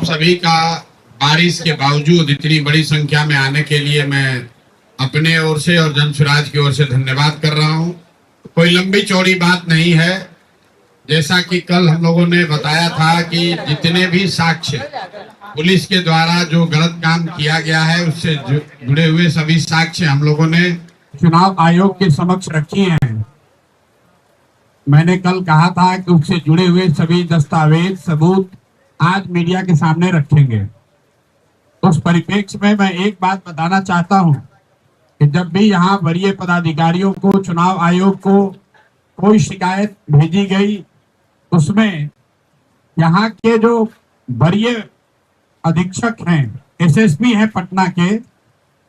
सभी का बारिश के बावजूद इतनी बड़ी संख्या में आने के लिए मैं अपने ओर से और जनसुराज की ओर से धन्यवाद कर रहा हूं। कोई लंबी चौड़ी बात नहीं है। जैसा कि कल हम लोगों ने बताया था कि जितने भी साक्ष्य पुलिस के द्वारा जो गलत काम किया गया है उससे जुड़े हुए सभी साक्ष्य हम लोगों ने चुनाव आयोग के समक्ष रखी हैं। मैंने कल कहा था कि उससे जुड़े हुए सभी दस्तावेज सबूत आज मीडिया के सामने रखेंगे। उस परिप्रेक्ष्य में मैं एक बात बताना चाहता हूं कि जब भी यहाँ वरीय पदाधिकारियों को चुनाव आयोग को कोई शिकायत भेजी गई, उसमें यहाँ के जो वरीय अधीक्षक हैं, एसएसपी हैं पटना के,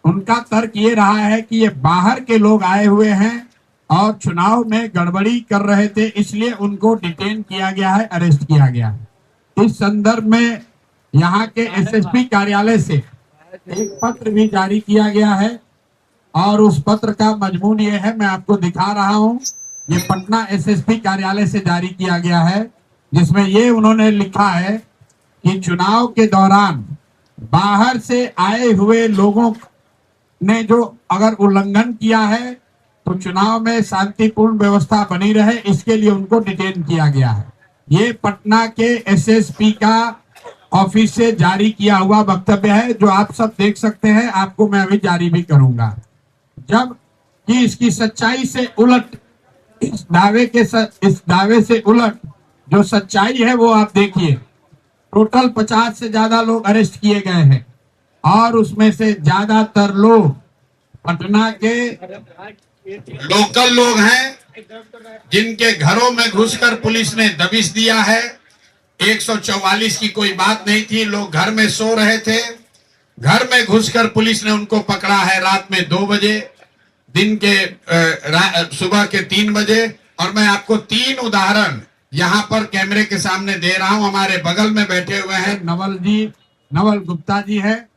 उनका तर्क ये रहा है कि ये बाहर के लोग आए हुए हैं और चुनाव में गड़बड़ी कर रहे थे, इसलिए उनको डिटेन किया गया है, अरेस्ट किया गया है। इस संदर्भ में यहाँ के एसएसपी कार्यालय से एक पत्र भी जारी किया गया है और उस पत्र का मजमून ये है, मैं आपको दिखा रहा हूं। ये पटना एसएसपी कार्यालय से जारी किया गया है, जिसमें ये उन्होंने लिखा है कि चुनाव के दौरान बाहर से आए हुए लोगों ने जो अगर उल्लंघन किया है तो चुनाव में शांतिपूर्ण व्यवस्था बनी रहे, इसके लिए उनको डिटेन किया गया है। ये पटना के एसएसपी का ऑफिस से जारी किया हुआ वक्तव्य है, जो आप सब देख सकते हैं। आपको मैं अभी जारी भी करूंगा। जब कि इसकी सच्चाई से उलट, इस दावे से उलट जो सच्चाई है वो आप देखिए। टोटल 50 से ज्यादा लोग अरेस्ट किए गए हैं और उसमें से ज्यादातर लोग पटना के लोकल लोग हैं, जिनके घरों में घुसकर पुलिस ने दबिश दिया है। 144 की कोई बात नहीं थी, लोग घर में सो रहे थे, घर में घुसकर पुलिस ने उनको पकड़ा है रात में 2 बजे, दिन के सुबह के 3 बजे। और मैं आपको 3 उदाहरण यहाँ पर कैमरे के सामने दे रहा हूं। हमारे बगल में बैठे हुए हैं नवल गुप्ता जी है,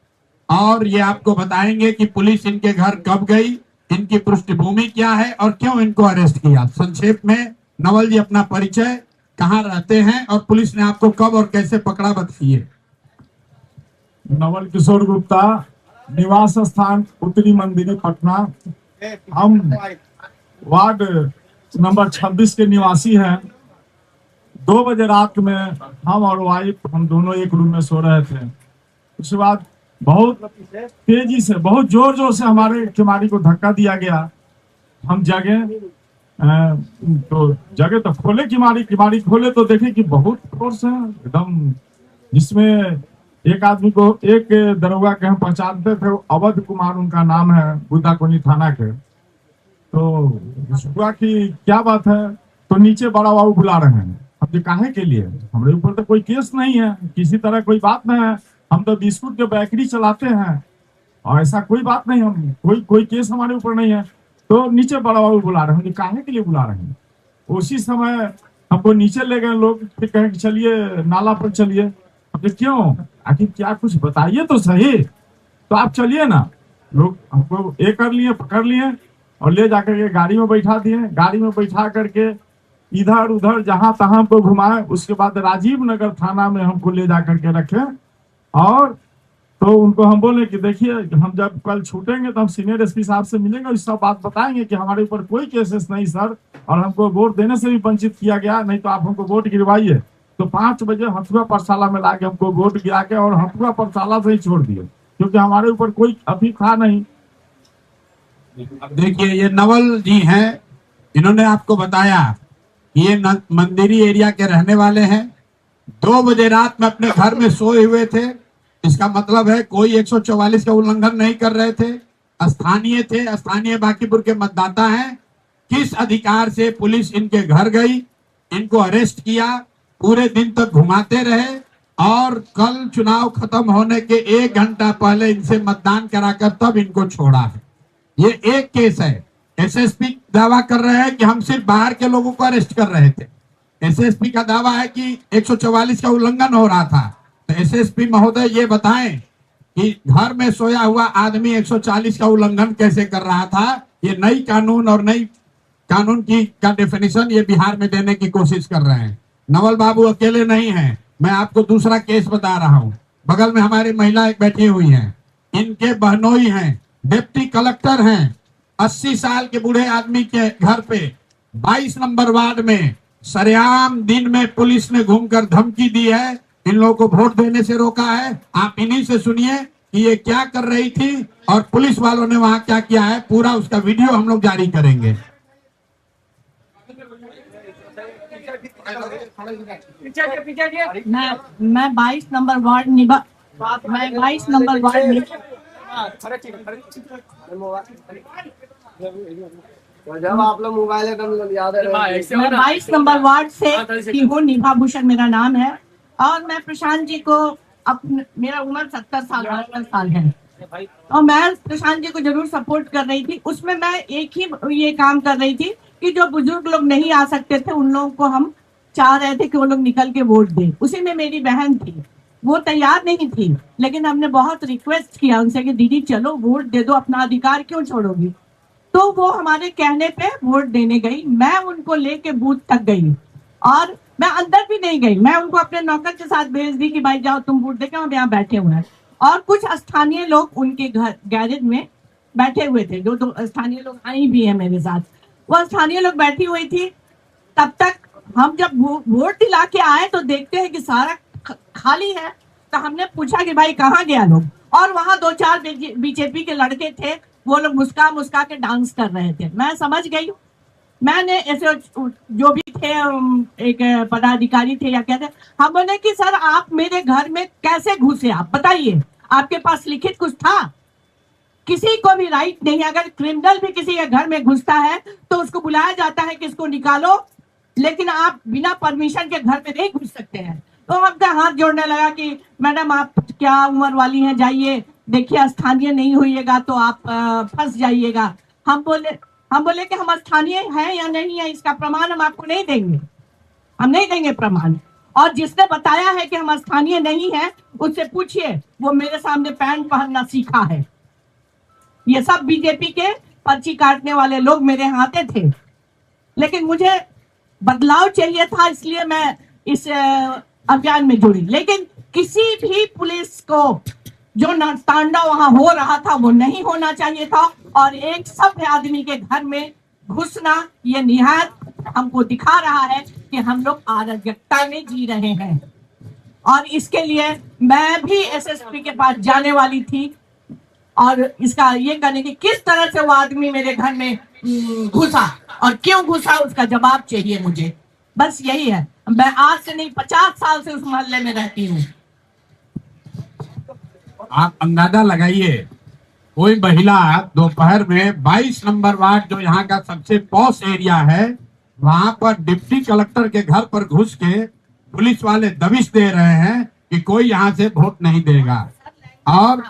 और ये आपको बताएंगे कि पुलिस इनके घर कब गई, इनकी पृष्ठभूमि क्या है और क्यों इनको अरेस्ट किया। संक्षेप में नवल जी अपना परिचय, कहाँ रहते हैं और पुलिस ने आपको कब और कैसे पकड़ा, बताइए। नवल किशोर गुप्ता, निवास स्थान उत्तरी मंदिर पटना। हम वार्ड नंबर 26 के निवासी हैं। 2 बजे रात में हम और वाइफ, हम दोनों एक रूम में सो रहे थे। उसके बाद बहुत तेजी से, बहुत जोर जोर से हमारे किमाड़ी को धक्का दिया गया। हम जगे तो खोले किमाड़ी खोले तो देखे कि बहुत फोर्स है एकदम, जिसमें एक आदमी को, एक दरोगा के हम पहचानते थे, अवध कुमार उनका नाम है, बुद्धाकोनी थाना के। तो हुआ कि क्या बात है, तो नीचे बड़ा बाबू बुला रहे हैं। अब काहे के लिए, हमारे ऊपर तो कोई केस नहीं है, किसी तरह कोई बात नहीं है, हम तो बिस्कुट के बेकरी चलाते हैं और ऐसा कोई बात नहीं, हम कोई केस हमारे ऊपर नहीं है। तो नीचे बड़ा बाबू बुला रहे हैं, काहे के लिए बुला रहे हैं। उसी समय हमको नीचे ले गए लोग, फिर कहे कि चलिए नाला पर चलिए। अब क्यों, आखिर क्या, कुछ बताइए तो सही। तो आप चलिए ना। लोग हमको ये कर लिए, पकड़ लिए और ले जाकर के गाड़ी में बैठा दिए। गाड़ी में बैठा करके इधर उधर जहां तहां हमको घुमाए। उसके बाद राजीव नगर थाना में हमको ले जाकर के रखे और तो उनको हम बोले कि देखिए, हम जब कल छूटेंगे तो हम सीनियर एसपी साहब से मिलेंगे और इस सब बात बताएंगे कि हमारे ऊपर कोई केसेस नहीं सर, और हमको वोट देने से भी वंचित किया गया, नहीं तो आप हमको वोट गिरवाइए। तो 5 बजे हथुआ पाठशाला में लाके हमको वोट गिरा के और हथुआ पाठशाला से ही छोड़ दिए, क्योंकि हमारे ऊपर कोई अभी था नहीं। अब देखिए, ये नवल जी हैं, इन्होंने आपको बताया कि ये मंदिरी एरिया के रहने वाले हैं। 2 बजे रात में अपने घर में सोए हुए थे। इसका मतलब है कोई 144 का उल्लंघन नहीं कर रहे थे, स्थानीय थे, स्थानीय बांकीपुर के मतदाता हैं। किस अधिकार से पुलिस इनके घर गई, इनको अरेस्ट किया, पूरे दिन तक घुमाते रहे और कल चुनाव खत्म होने के 1 घंटा पहले इनसे मतदान कराकर तब इनको छोड़ा है। ये एक केस है। एसएसपी दावा कर रहे हैं कि हम सिर्फ बाहर के लोगों को अरेस्ट कर रहे थे। एसएसपी का दावा है कि 144 का उल्लंघन हो रहा था। तो एसएसपी महोदय ये बताएं कि घर में सोया हुआ आदमी 140 का उल्लंघन कैसे कर रहा था। ये नई कानून और नई कानून की का डेफिनेशन ये बिहार में देने की कोशिश कर रहे हैं। नवल बाबू अकेले नहीं हैं, मैं आपको दूसरा केस बता रहा हूं। बगल में हमारी महिला एक बैठी हुई हैं, इनके बहनोई हैं, डिप्टी कलेक्टर हैं। 80 साल के बूढ़े आदमी के घर पे 22 नंबर वार्ड में सरेआम दिन में पुलिस ने घूमकर धमकी दी है, इन लोगों को वोट देने से रोका है। आप इन्हीं से सुनिए कि ये क्या कर रही थी और पुलिस वालों ने वहां क्या किया है। पूरा उसका वीडियो हम लोग जारी करेंगे। मैं 22 नंबर वार्ड निभा मैं 22 नंबर वार्ड जब आप लोग मोबाइल याद है मैं 22 नंबर वार्ड से हूँ। निभा भूषण मेरा नाम है और मैं प्रशांत जी को मेरा उम्र 70 साल है और मैं प्रशांत जी को जरूर सपोर्ट कर रही थी। उसमें मैं एक ही ये काम कर रही थी कि जो बुजुर्ग लोग नहीं आ सकते थे उन लोगों को हम चाह रहे थे कि वो लोग निकल के वोट दें। उसी में मेरी बहन थी, वो तैयार नहीं थी, लेकिन हमने बहुत रिक्वेस्ट किया उनसे कि दीदी चलो वोट दे दो, अपना अधिकार क्यों छोड़ोगी। तो वो हमारे कहने पे वोट देने गई। मैं उनको लेके बूथ तक गई और मैं अंदर भी नहीं गई, मैं उनको अपने नौकर के साथ भेज दी कि भाई जाओ तुम वोट देके, हम यहाँ बैठे हुए हैं। और कुछ स्थानीय लोग उनके घर गैरेज में बैठे हुए थे, जो दो स्थानीय लोग आई भी है मेरे साथ, वो स्थानीय लोग बैठी हुई थी। तब तक हम जब वोट दिला के आए तो देखते हैं कि सारा खाली है। तो हमने पूछा कि भाई कहाँ गया लोग, और वहां 2-4 बीजेपी के लड़के थे, वो लोग मुस्का मुस्का के डांस कर रहे थे। मैं समझ गई, मैंने ऐसे जो भी थे एक पदाधिकारी थे या क्या थे, हम बोले कि सर आप मेरे घर में कैसे घुसे, आप बताइए, आपके पास लिखित कुछ था? किसी को भी राइट नहीं, अगर क्रिमिनल भी किसी के घर में घुसता है तो उसको बुलाया जाता है कि इसको निकालो, लेकिन आप बिना परमिशन के घर में नहीं घुस सकते हैं। तो हमका हाथ जोड़ने लगा कि मैडम आप क्या उम्र वाली हैं, जाइए देखिए, स्थानीय नहीं होइएगा तो आप फंस जाइएगा। हम बोले कि हम स्थानीय हैं या नहीं है इसका प्रमाण हम आपको नहीं देंगे, हम नहीं देंगे प्रमाण। और जिसने बताया है कि हम स्थानीय नहीं है उससे पूछिए, वो मेरे सामने पैंट पहनना सीखा है। ये सब बीजेपी के पर्ची काटने वाले लोग मेरे यहाँ आते थे, लेकिन मुझे बदलाव चाहिए था, इसलिए मैं इस अभियान में जुड़ी। लेकिन किसी भी पुलिस को जो तांडव वहां हो रहा था वो नहीं होना चाहिए था, और एक सभ्य आदमी के घर में घुसना ये निहायत हमको दिखा रहा है कि हम लोग अराजकता में जी रहे हैं। और इसके लिए मैं भी एसएसपी के पास जाने वाली थी और इसका ये कहने की किस तरह से वो आदमी मेरे घर में घुसा और क्यों घुसा, उसका जवाब चाहिए मुझे। बस यही है। मैं आज से नहीं 50 साल से उस मोहल्ले में रहती हूँ। आप अंदाजा लगाइए, कोई महिला दोपहर में 22 नंबर वार्ड जो यहाँ का सबसे पॉश एरिया है, वहां पर डिप्टी कलेक्टर के घर पर घुस के पुलिस वाले दबिश दे रहे हैं कि कोई यहाँ से वोट नहीं देगा। और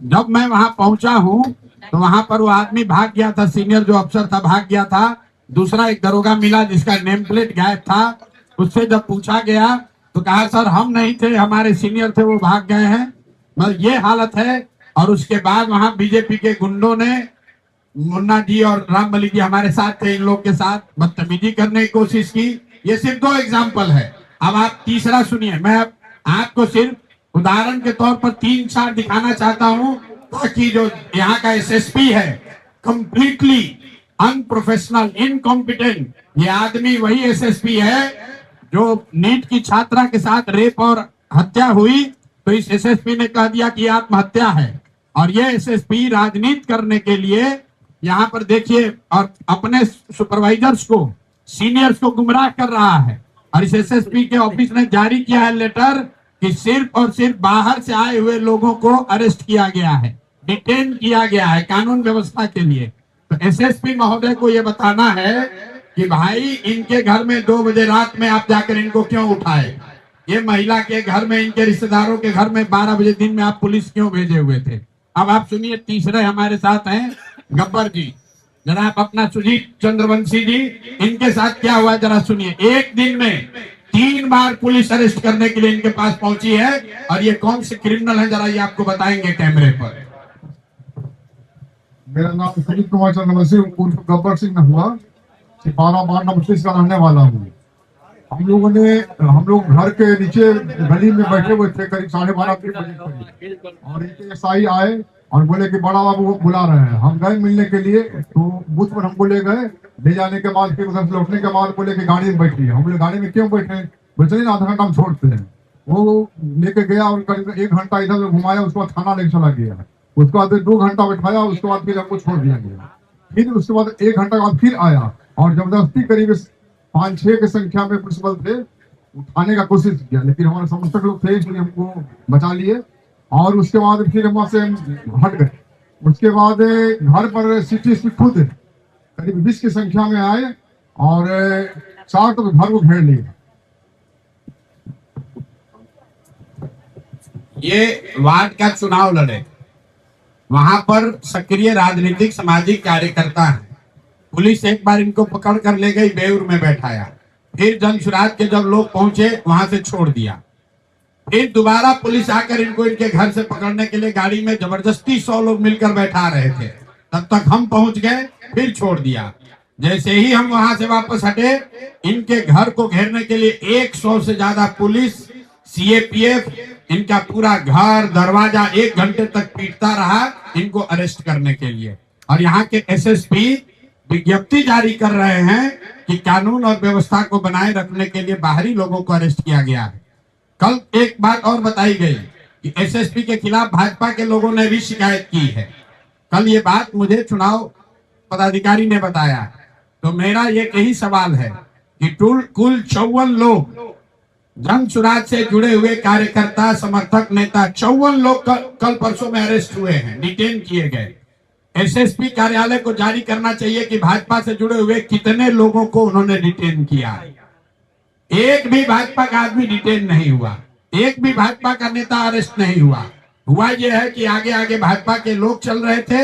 जब मैं वहां पहुंचा हूं तो वहां पर वो आदमी भाग गया था, सीनियर जो अफसर था भाग गया था। दूसरा एक दरोगा मिला जिसका नेम प्लेट गायब था, उससे जब पूछा गया तो कहा सर हम नहीं थे, हमारे सीनियर थे वो भाग गए हैं। मतलब ये हालत है। और उसके बाद वहां बीजेपी के गुंडों ने, मुन्ना जी और राम मलिक जी हमारे साथ थे, इन लोग के साथ बदतमीजी करने की कोशिश की। ये सिर्फ 2 एग्जाम्पल है। अब आप तीसरा सुनिए। मैं आपको सिर्फ उदाहरण के तौर पर 3-4 दिखाना चाहता हूं, ताकि जो यहाँ का एसएसपी है कंप्लीटली अनप्रोफेशनल, इनकॉम्पिटेंट, ये आदमी वही एसएसपी है जो नीट की छात्रा के साथ रेप और हत्या हुई तो इस एसएसपी ने कह दिया कि आत्महत्या है। और ये एसएसपी राजनीति करने के लिए यहाँ पर देखिए, और अपने सुपरवाइजर्स को, सीनियर्स को गुमराह कर रहा है। और इस एसएसपी के ऑफिस ने जारी किया है लेटर कि सिर्फ और सिर्फ बाहर से आए हुए लोगों को अरेस्ट किया गया है, डिटेन किया गया है कानून व्यवस्था के लिए। तो एसएसपी महोदय को यह बताना है कि भाई इनके घर में 2 बजे रात में आप जाकर इनको क्यों उठाए, ये महिला के घर में, इनके रिश्तेदारों के घर में 12 बजे दिन में आप पुलिस क्यों भेजे हुए थे। अब आप सुनिए, तीसरे हमारे साथ हैं गब्बर जी, जरा आप अपना सुजीत चंद्रवंशी जी, इनके साथ क्या हुआ जरा सुनिए। एक दिन में 3 बार पुलिस अरेस्ट करने के लिए इनके पास पहुंची है, और ये कौन से क्रिमिनल है जरा ये आपको बताएंगे कैमरे पर। मेरा नाम सुजीत कुमार चंद्रवंशी उर्फ गब्बर सिंह हुआ, सिपारा वार्ड नंबर 30 का रहने वाला हूँ। हम लोग घर के नीचे गली में बैठे हुए थे करीब 12:30 बजे करीब, और एक एसआई आए और बोले कि बड़ा बाबू वो बुला रहे हैं। हम गए मिलने के लिए, तो बूथ पर हमको ले गए। ले जाने के बाद फिर उधर से लौटने के बाद बोले कि गाड़ी में बैठिए। हम बोले गाड़ी में क्यों बैठे? बोले चलिए ना, आधा घंटा हम छोड़ते हैं। वो लेके गया और करीब 1 घंटा इधर उधर घुमाया, उसके बाद थाना लेके चला गया। उसके बाद 2 घंटा बैठाया, उसके बाद फिर हमको छोड़ दिया गया। फिर उसके बाद 1 घंटा बाद फिर आया और जबरदस्ती करीब 5-6 की संख्या में पुलिस बल थे, उठाने का कोशिश किया, लेकिन हमारे समर्थक लोग थे इसलिए हमको बचा लिए। और उसके बाद फिर वहां से हट गए। उसके बाद घर पर सिटी खुद करीब 20 की संख्या में आए और 4 तो घर को घेर लिए। ये वार्ड का चुनाव लड़े, वहां पर सक्रिय राजनीतिक सामाजिक कार्यकर्ता है। पुलिस एक बार इनको पकड़ कर ले गई, बेऊर में बैठाया। फिर जन सुराज के जब लोग पहुंचे वहां से छोड़ दिया। फिर दोबारा पुलिस आकर इनको इनके घर से पकड़ने के लिए गाड़ी में जबरदस्ती 100 लोग मिलकर बैठा रहे थे। तब तक हम पहुंच गए, फिर छोड़ दिया। जैसे ही हम वहां से वापस हटे, इनके घर को घेरने के लिए 100 से ज्यादा पुलिस, सीएपीएफ इनका पूरा घर दरवाजा 1 घंटे तक पीटता रहा इनको अरेस्ट करने के लिए। और यहाँ के एसएसपी विज्ञप्ति जारी कर रहे हैं कि कानून और व्यवस्था को बनाए रखने के लिए बाहरी लोगों को अरेस्ट किया गया है। कल एक बात और बताई गई कि एसएसपी के खिलाफ भाजपा के लोगों ने भी शिकायत की है। कल ये बात मुझे चुनाव पदाधिकारी ने बताया। तो मेरा ये यही सवाल है कि कुल 54 लोग जन सुराज से जुड़े हुए कार्यकर्ता, समर्थक, नेता 54 लोग कल परसों में अरेस्ट हुए हैं, डिटेन किए गए। एसएसपी कार्यालय को जारी करना चाहिए कि भाजपा से जुड़े हुए कितने लोगों को उन्होंने डिटेन किया। एक भी भाजपा का आदमी डिटेन नहीं हुआ, एक भी भाजपा का नेता अरेस्ट नहीं हुआ। हुआ यह है कि आगे आगे भाजपा के लोग चल रहे थे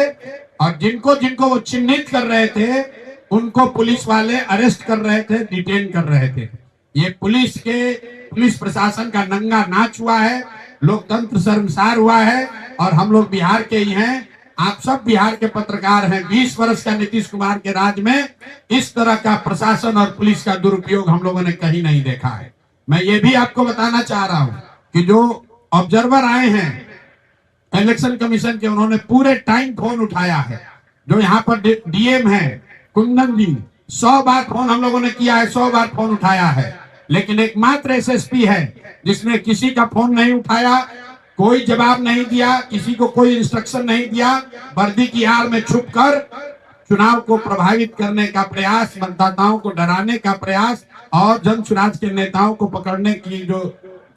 और जिनको जिनको वो चिन्हित कर रहे थे उनको पुलिस वाले अरेस्ट कर रहे थे, डिटेन कर रहे थे। ये पुलिस प्रशासन का नंगा नाच हुआ है, लोकतंत्र शर्मसार हुआ है। और हम लोग बिहार के ही हैं, आप सब बिहार के पत्रकार हैं। 20 वर्ष का नीतीश कुमार के राज में इस तरह का प्रशासन और पुलिस का दुरुपयोग हम लोगों ने कहीं नहीं देखा है। मैं ये भी आपको बताना चाह रहा हूं कि जो ऑब्जर्वर आए हैं इलेक्शन कमीशन के, उन्होंने पूरे टाइम फोन उठाया है। जो यहाँ पर डीएम है कुंदन जी, 100 बार फोन हम लोगों ने किया है, 100 बार फोन उठाया है। लेकिन एकमात्र एसएसपी है जिसने किसी का फोन नहीं उठाया, कोई जवाब नहीं दिया, किसी को कोई इंस्ट्रक्शन नहीं दिया। वर्दी की आड़ में छुपकर चुनाव को प्रभावित करने का प्रयास, मतदाताओं को डराने का प्रयास और जन सुराज के नेताओं को पकड़ने की जो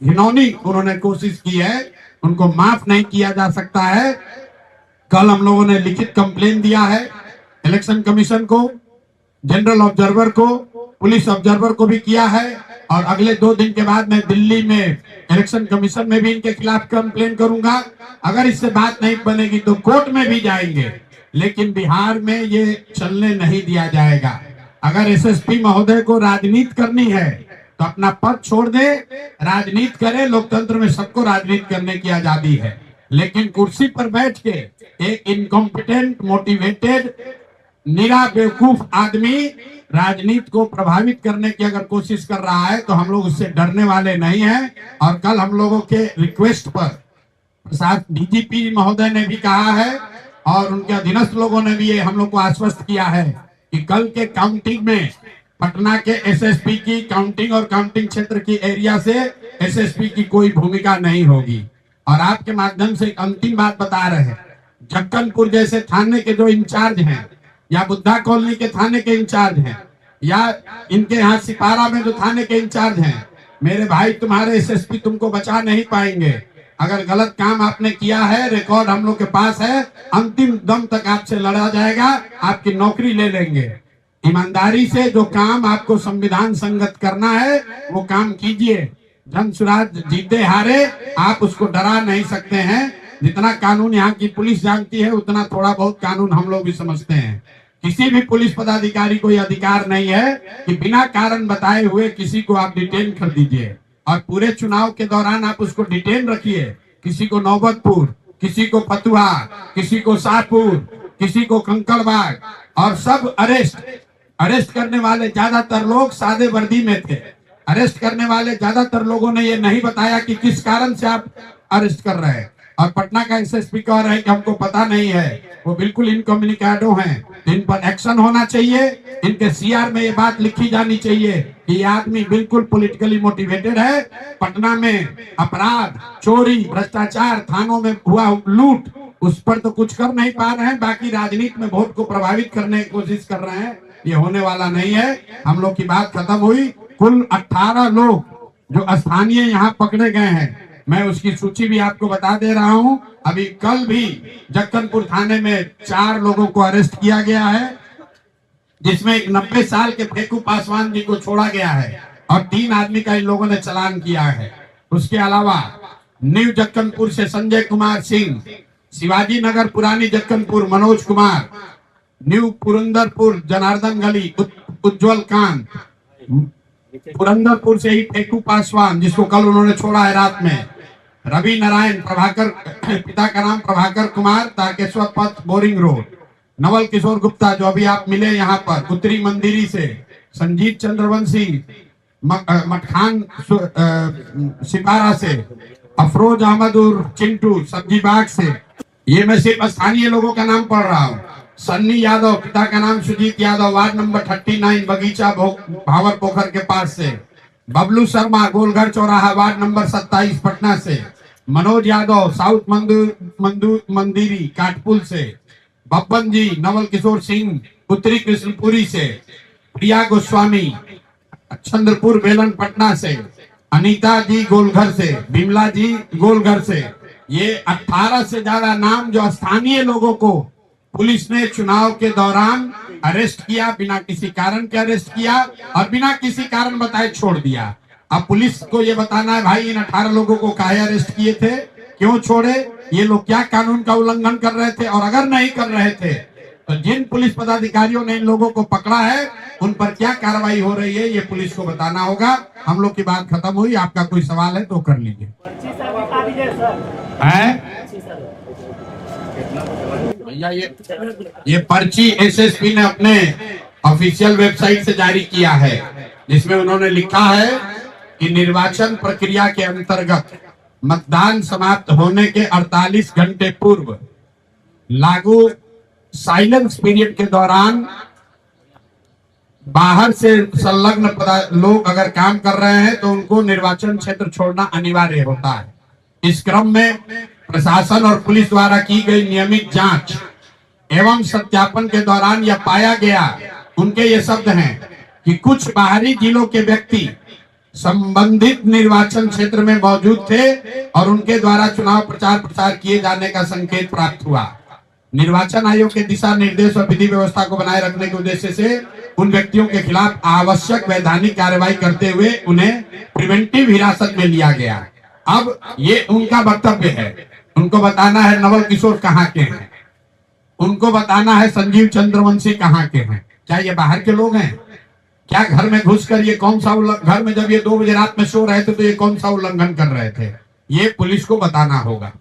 घिनौनी उन्होंने कोशिश की है, उनको माफ नहीं किया जा सकता है। कल हम लोगों ने लिखित कंप्लेन दिया है इलेक्शन कमीशन को, जनरल ऑब्जर्वर को, पुलिस ऑब्जर्वर को भी किया है। और अगले 2 दिन के बाद मैं दिल्ली में इलेक्शन कमीशन में भी इनके खिलाफ कंप्लेन करूंगा। अगर इससे बात नहीं बनेगी तो कोर्ट में भी जाएंगे। लेकिन बिहार में ये चलने नहीं दिया जाएगा। अगर एसएसपी महोदय को राजनीति करनी है तो अपना पद छोड़ दे, राजनीति करे। लोकतंत्र में सबको राजनीति करने की आजादी है। लेकिन कुर्सी पर बैठ के एक इनकॉम्पिटेंट, मोटिवेटेड, निरा बेवकूफ आदमी राजनीति को प्रभावित करने की अगर कोशिश कर रहा है तो हम लोग उससे डरने वाले नहीं हैं। और कल हम लोगों के रिक्वेस्ट पर डीजीपी महोदय ने भी कहा है और उनके अधीनस्थ लोगों ने भी ये हम लोग को आश्वस्त किया है कि कल के काउंटिंग में पटना के एसएसपी की काउंटिंग और काउंटिंग क्षेत्र की एरिया से एसएसपी की कोई भूमिका नहीं होगी। और आपके माध्यम से एक अंतिम बात बता रहे हैं, जक्कनपुर जैसे थाने के जो इंचार्ज हैं, या बुद्धा कॉलोनी के थाने के इंचार्ज हैं, या इनके यहाँ सिपारा में जो थाने के इंचार्ज हैं, मेरे भाई तुम्हारे एसएसपी तुमको बचा नहीं पाएंगे। अगर गलत काम आपने किया है, रिकॉर्ड हम लोग के पास है, अंतिम दम तक आपसे लड़ा जाएगा, आपकी नौकरी ले लेंगे। ईमानदारी से जो काम आपको संविधान संगत करना है वो काम कीजिए। जन सुराज जीते हारे आप उसको डरा नहीं सकते हैं। जितना कानून यहाँ की पुलिस जानती है उतना थोड़ा बहुत कानून हम लोग भी समझते हैं। किसी भी पुलिस पदाधिकारी को यह अधिकार नहीं है कि बिना कारण बताए हुए किसी को आप डिटेन कर दीजिए और पूरे चुनाव के दौरान आप उसको डिटेन रखिए। किसी को नौबतपुर, किसी को फतुहा, किसी को शाहपुर, किसी को कंकड़बाग, और सब अरेस्ट करने वाले ज्यादातर लोग सादे वर्दी में थे। अरेस्ट करने वाले ज्यादातर लोगों ने ये नहीं बताया कि किस कारण से आप अरेस्ट कर रहे हैं। और पटना का एसएसपी कह रहे हैं कि हमको पता नहीं है, वो बिल्कुल इनकम्युनिकेटो हैं, इन पर एक्शन होना चाहिए। इनके सीआर में ये बात लिखी जानी चाहिए कि ये आदमी बिल्कुल पॉलिटिकली मोटिवेटेड है। पटना में अपराध, चोरी, भ्रष्टाचार, थानों में हुआ लूट, उस पर तो कुछ कर नहीं पा रहे हैं, बाकी राजनीति में वोट को प्रभावित करने की कोशिश कर रहे हैं। ये होने वाला नहीं है। हम लोग की बात खत्म हुई। कुल 18 लोग जो स्थानीय यहाँ पकड़े गए हैं, मैं उसकी सूची भी आपको बता दे रहा हूं। अभी कल भी जक्कनपुर थाने में 4 लोगों को अरेस्ट किया गया है, जिसमें एक 90 साल के फेकू पासवान जी को छोड़ा गया है और 3 आदमी का इन लोगों ने चालान किया है। उसके अलावा न्यू जक्कनपुर से संजय कुमार सिंह, शिवाजी नगर पुरानी जक्कनपुर मनोज कुमार, न्यू पुरंदरपुर जनार्दन गली उज्जवल कांत, पुरंदरपुर से ही फेकू पासवान जिसको कल उन्होंने छोड़ा है रात में, रवि नारायण प्रभाकर, पिता का नाम प्रभाकर कुमार, तारकेश्वर पथ बोरिंग रोड, नवल किशोर गुप्ता जो अभी आप मिले यहाँ पर उत्तरी मंदिरी से, संजीत चंद्रवंशी मटखान सिपारा से, अफरोज अहमद उर्फ चिंटू सब्जी बाग से। ये मैं सिर्फ स्थानीय लोगों का नाम पढ़ रहा हूँ। सन्नी यादव, पिता का नाम सुजीत यादव, वार्ड नंबर 39 बगीचा भावर पोखर के पास से, बबलू शर्मा गोलघर चौराहा वार्ड नंबर 27 पटना से, मनोज यादव साउथ मंदिरी काटपुल से, बब्बन जी नवल किशोर सिंह उत्तरी कृष्णपुरी से, प्रिया गोस्वामी चंद्रपुर बेलन पटना से, अनीता जी गोलघर से, बिमला जी गोलघर से। ये 18 से ज्यादा नाम जो स्थानीय लोगों को पुलिस ने चुनाव के दौरान अरेस्ट किया, बिना किसी कारण के अरेस्ट किया और बिना किसी कारण बताए छोड़ दिया। अब पुलिस को ये बताना है भाई इन 18 लोगों को काहे अरेस्ट किए थे, क्यों छोड़े, ये लोग क्या कानून का उल्लंघन कर रहे थे, और अगर नहीं कर रहे थे तो जिन पुलिस पदाधिकारियों ने इन लोगों को पकड़ा है उन पर क्या कार्रवाई हो रही है, ये पुलिस को बताना होगा। हम लोग की बात खत्म हुई। आपका कोई सवाल है तो कर लीजिए। भैया ये पर्ची एसएसपी ने अपने ऑफिशियल वेबसाइट से जारी किया है, जिसमें उन्होंने लिखा है कि निर्वाचन प्रक्रिया के अंतर्गत मतदान समाप्त होने के 48 घंटे पूर्व लागू साइलेंस पीरियड के दौरान बाहर से संलग्न लोग अगर काम कर रहे हैं तो उनको निर्वाचन क्षेत्र छोड़ना अनिवार्य होता है। इस क्रम में प्रशासन और पुलिस द्वारा की गई नियमित जांच एवं सत्यापन के दौरान यह पाया गया, उनके ये शब्द हैं कि कुछ बाहरी जिलों के व्यक्ति संबंधित निर्वाचन क्षेत्र में मौजूद थे और उनके द्वारा चुनाव प्रचार प्रसार किए जाने का संकेत प्राप्त हुआ। निर्वाचन आयोग के दिशा निर्देश और विधि व्यवस्था को बनाए रखने के उद्देश्य से उन व्यक्तियों के खिलाफ आवश्यक वैधानिक कार्रवाई करते हुए उन्हें प्रिवेंटिव हिरासत में लिया गया। अब ये उनका वक्तव्य है, उनको बताना है नवल किशोर कहाँ के हैं, उनको बताना है संजीव चंद्रवंशी कहाँ के हैं। क्या ये बाहर के लोग हैं? क्या घर में घुसकर ये कौन सा घर में जब ये 2 बजे रात में सो रहे थे तो ये कौन सा उल्लंघन कर रहे थे, ये पुलिस को बताना होगा।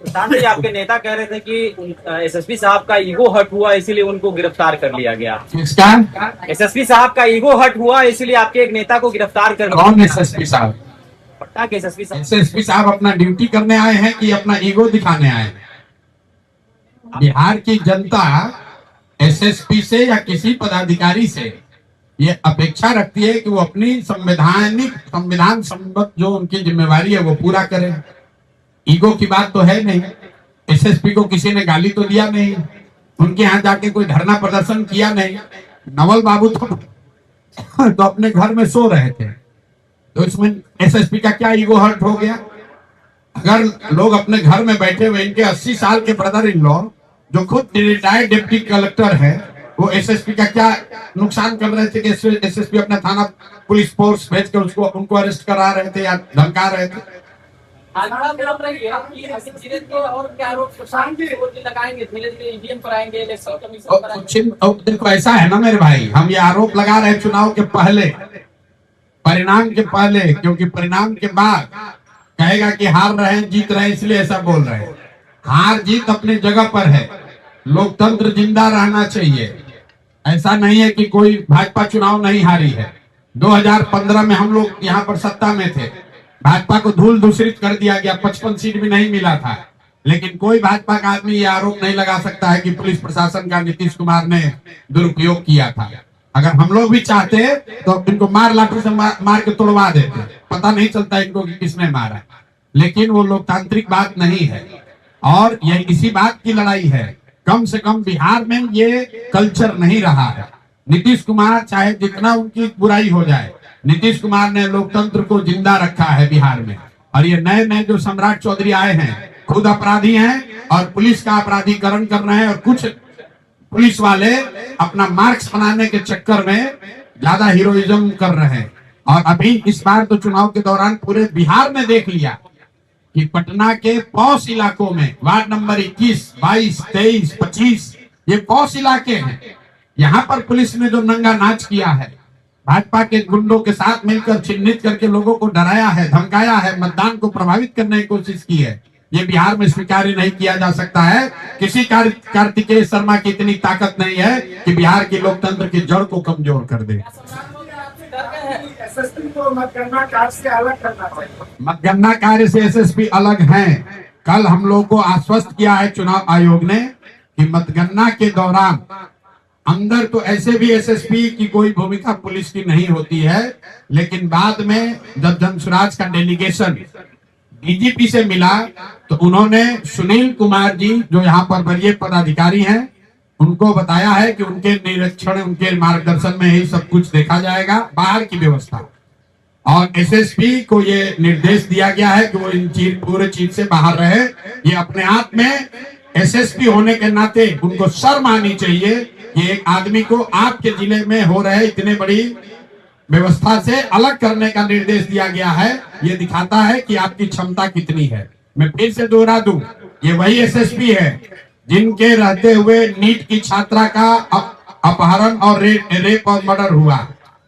आपके नेता कह रहे थे कि एसएसपी साहब का ईगो हर्ट हुआ इसीलिए उनको गिरफ्तार कर लिया गया। किसका? एसएसपी साहब का ईगो हर्ट हुआ इसलिए आपके एक नेता को गिरफ्तार कर लिया। कौन एसएसपी साहब? पटना के एसएसपी साहब। एसएसपी साहब अपना ड्यूटी करने आए हैं कि अपना ईगो दिखाने आए हैं? बिहार की जनता एसएसपी से या किसी पदाधिकारी से ये अपेक्षा रखती है कि वो अपनी संविधान संबद्ध जो उनकी जिम्मेवारी है वो पूरा करें। ईगो की बात तो है नहीं। एसएसपी को किसी ने गाली तो दिया नहीं, उनके यहाँ जाके कोई धरना प्रदर्शन किया नहीं। नवल बाबू तो अपने घर में सो रहे थे, तो इसमें एसएसपी का क्या ईगो हर्ट हो गया? अगर लोग अपने घर में बैठे हुए इनके 80 साल के ब्रदर इन लॉ जो खुद रिटायर्ड डिप्टी कलेक्टर है, वो एसएसपी का क्या नुकसान कर रहे थे कि एसएसपी अपना थाना पुलिस फोर्स भेजकर उनको अरेस्ट करा रहे थे या धमका रहे थे? देखो ऐसा है ना मेरे भाई, हम ये आरोप लगा रहे हैं चुनाव के पहले, परिणाम के पहले, क्योंकि परिणाम के बाद कहेगा कि हार रहे हैं जीत रहे हैं इसलिए ऐसा बोल रहे हैं। हार जीत अपनी जगह पर है, लोकतंत्र जिंदा रहना चाहिए। ऐसा नहीं है कि कोई भाजपा चुनाव नहीं हारी है, 2015 में हम लोग यहाँ पर सत्ता में थे, भाजपा को धूल दूषित कर दिया गया, 55 सीट भी नहीं मिला था। लेकिन कोई भाजपा का आदमी ये आरोप नहीं लगा सकता है कि पुलिस प्रशासन का नीतीश कुमार ने दुरुपयोग किया था। अगर हम लोग भी चाहते तो इनको मार लाठी से मार के तोड़वा देते, पता नहीं चलता इनको कि किसने मारा। लेकिन वो लोकतांत्रिक बात नहीं है और ये इसी बात की लड़ाई है। कम से कम बिहार में ये कल्चर नहीं रहा है। नीतीश कुमार चाहे जितना उनकी बुराई हो जाए, नीतीश कुमार ने लोकतंत्र को जिंदा रखा है बिहार में। और ये नए नए जो सम्राट चौधरी आए हैं खुद अपराधी हैं और पुलिस का अपराधीकरण कर रहे हैं। और कुछ पुलिस वाले अपना मार्क्स बनाने के चक्कर में ज्यादा हीरोइज्म कर रहे हैं। और अभी इस बार तो चुनाव के दौरान पूरे बिहार में देख लिया कि पटना के पॉश इलाकों में वार्ड नंबर 21, 22, 23, 25 ये पॉश इलाके हैं। यहाँ पर पुलिस ने जो नंगा नाच किया है, भाजपा के गुंडों के साथ मिलकर चिन्हित करके लोगों को डराया है, धमकाया है, मतदान को प्रभावित करने की कोशिश की है, ये बिहार में स्वीकार नहीं किया जा सकता है। किसी कार्तिकेय शर्मा की इतनी ताकत नहीं है कि बिहार के लोकतंत्र की जड़ को कमजोर कर दे। एसएसपी को मतगणना कार्य से अलग करना चाहिए। मतगणना कार्य से एसएसपी अलग हैं। कल हम लोग को आश्वस्त किया है चुनाव आयोग ने कि मतगणना के दौरान अंदर तो ऐसे भी एसएसपी की कोई भूमिका पुलिस की नहीं होती है, लेकिन बाद में जब जनसुराज का डेलीगेशन डीजीपी से मिला तो उन्होंने सुनील कुमार जी जो यहाँ पर वरीय पदाधिकारी हैं उनको बताया है कि उनके निरीक्षण, उनके मार्गदर्शन में ही सब कुछ देखा जाएगा, बाहर की व्यवस्था। और एसएसपी को ये निर्देश दिया गया है कि वो इन पूरे चीज से बाहर रहे। ये अपने आप में एसएसपी होने के नाते उनको शर्म आनी चाहिए कि एक आदमी को आपके जिले में हो रहे इतने बड़ी व्यवस्था से अलग करने का निर्देश दिया गया है। ये दिखाता है कि आपकी क्षमता कितनी है। मैं फिर से दोहरा दूं, ये वही एसएसपी है जिनके रहते हुए नीट की छात्रा का अपहरण और रेप और मर्डर हुआ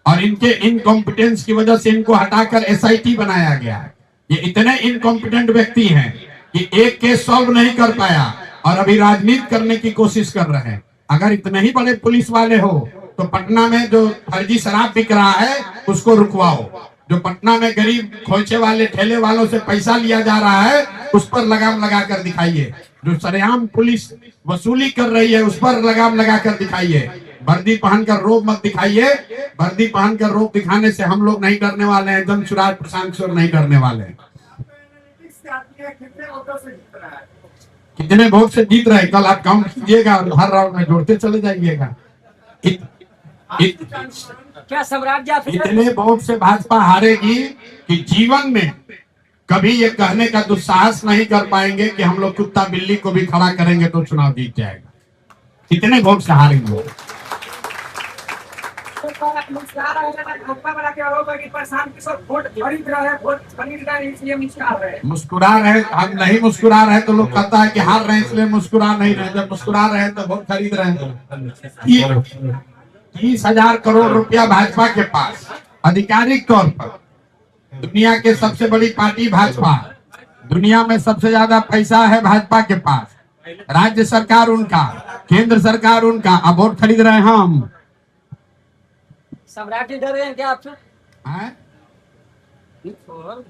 और इनके इनकॉम्पिटेंस की वजह से इनको हटाकर एसआईटी बनाया गया है। ये इतने इनकॉम्पिटेंट व्यक्ति हैं कि एक केस सॉल्व नहीं कर पाया और अभी राजनीति करने की कोशिश कर रहे हैं। अगर इतने ही बड़े पुलिस वाले हो तो पटना में जो फर्जी शराब बिक रहा है उसको रुकवाओ। जो पटना में गरीब खोचे वाले ठेले वालों से पैसा लिया जा रहा है उस पर लगाम लगा कर दिखाइए। जो सरेआम पुलिस वसूली कर रही है उस पर लगाम लगा कर दिखाइए। वर्दी पहनकर रोब मत दिखाइए। वर्दी पहनकर रोब दिखाने से हम लोग नहीं डरने वाले हैं, जनसुराज प्रशांत किशोर नहीं डरने वाले हैं। कितने वोट से जीत रहे कल आप काउंट कीजिएगा और हर राउंड में जोड़ते चले जाइएगा। क्या सम्राट इतने वोट से भाजपा हारेगी कि जीवन में कभी ये कहने का दुस्साहस नहीं कर पाएंगे कि हम लोग कुत्ता बिल्ली को भी खड़ा करेंगे तो चुनाव जीत जाएगा। कितने वोट से हारेंगे। मुस्कुरा रहे, हम नहीं मुस्कुरा रहे तो लोग कहता है कि हार रहे इसलिए मुस्कुरा नहीं रहे। जब मुस्कुरा रहे तो वोट खरीद रहे हैं। 30,000 करोड़ रुपया भाजपा के पास आधिकारिक तौर पर। दुनिया के सबसे बड़ी पार्टी भाजपा, दुनिया में सबसे ज्यादा पैसा है भाजपा के पास। राज्य सरकार उनका, केंद्र सरकार उनका, अब वोट खरीद रहे हैं हम। सम्राट जी डर गए हैं क्या आपसे?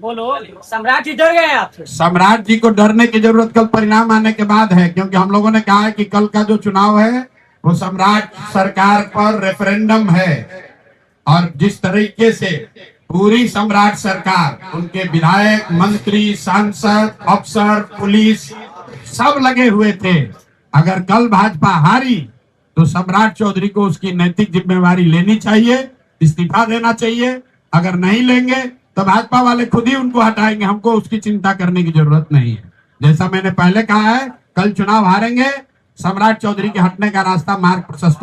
बोलो, सम्राट जी डर गए हैं आपसे? सम्राट जी को डरने की जरूरत कल परिणाम आने के बाद है, क्योंकि हम लोगों ने कहा है कि कल का जो चुनाव है वो सम्राट सरकार पर रेफरेंडम है। और जिस तरीके से पूरी सम्राट सरकार, उनके विधायक, मंत्री, सांसद, अफसर, पुलिस सब लगे हुए थे, अगर कल भाजपा हारी तो सम्राट चौधरी को उसकी नैतिक जिम्मेवारी लेनी चाहिए, इस्तीफा देना चाहिए। अगर नहीं लेंगे तो भाजपा वाले खुद ही उनको हटाएंगे, हमको उसकी चिंता करने की जरूरत नहीं है। जैसा मैंने पहले कहा है, कल चुनाव हारेंगे, सम्राट चौधरी के हटने का रास्ता मार्ग प्रशस्त